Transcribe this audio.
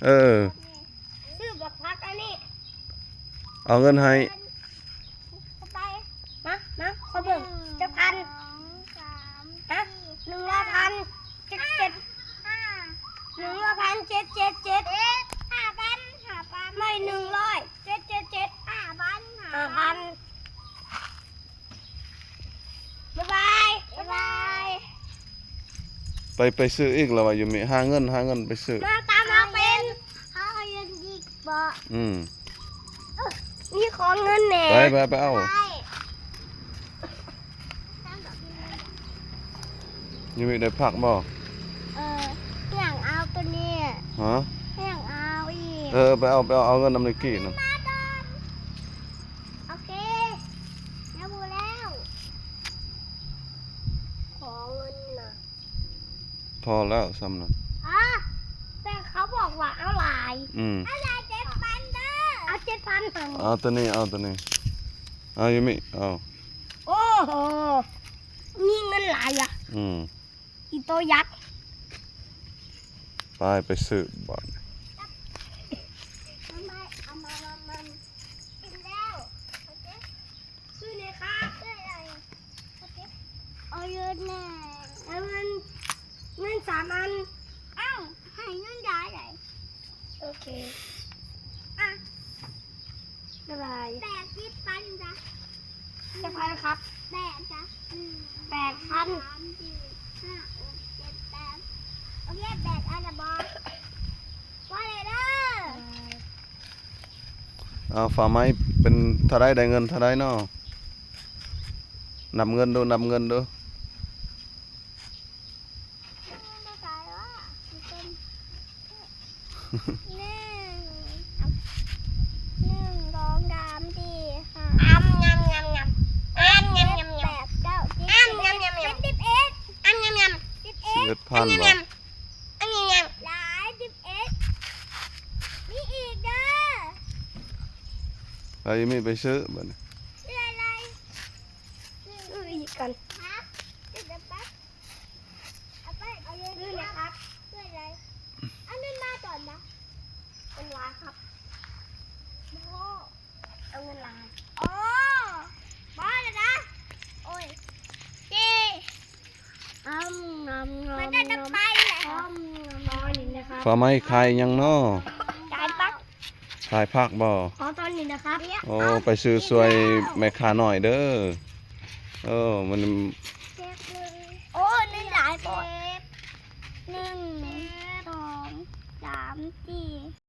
ซื้อบักพักอันนี้เอาเงินให้ไปมาเขาเบิ่งจะพันฮะ1,0007,7ไม่100 777 5,000บ๊ายบาย ไปซื้ออีกแล้วว่าอยู่มีหาเงินไปซื้อมาตามมาเป็นเขาเอาเงินดีบ่ นี่ขอเงินแหน่ไปเอาอยู่มีได้ผักบ่อย่างเอาตัวนี้ฮะอย่างเอาอีกไปเอาเงินนำในกี่นะโอเคแล้วบูแล้วขอเงินนะพอแล้วซ้ำนะแต่เขาบอกว่าเอาหลายอะไร7,000เด้อเอา7,000เอาตัวนี้เอาอยู่มิเอาโอ้โหมีเงินหลายอ่ะอีโตยักษ์ไปซื้อบ่อนซื้อเลยครับเอาเงินแน่เอาเงิน3 อันให้เงินได้เลยโอเคบ๊ายบาย8,000จ้ะ8,000ครับจ้ะ8,000โอเค8 อันนะบอสว่าเลยเด้อเอาฝาไม้เป็นเท่าไรได้เงินเท่าไรเนาะนับเงินดู11,000บ่หลาย11มีอีกเด้อไปมีไปซื้อบ่เนี่ยซื้ออะไรซื้ออีกกันซื้อเดี๋ยวแป๊บเอาเงินนะครับซื้ออะไรเอาเงินมาก่อนนะเป็นล้านครับโอ้เอาเงินล้านบ้าเลยนะโอ้ยมันจะไปแหละนี่นะครับฝาไม้ขายยังเนาะจ่ายปักขายผักบ่ขอตอนนี้นะครับไปซื้อซวยแม่ค้าหน่อยเด้อมันโอ้นี่หลายคน1 2 3 4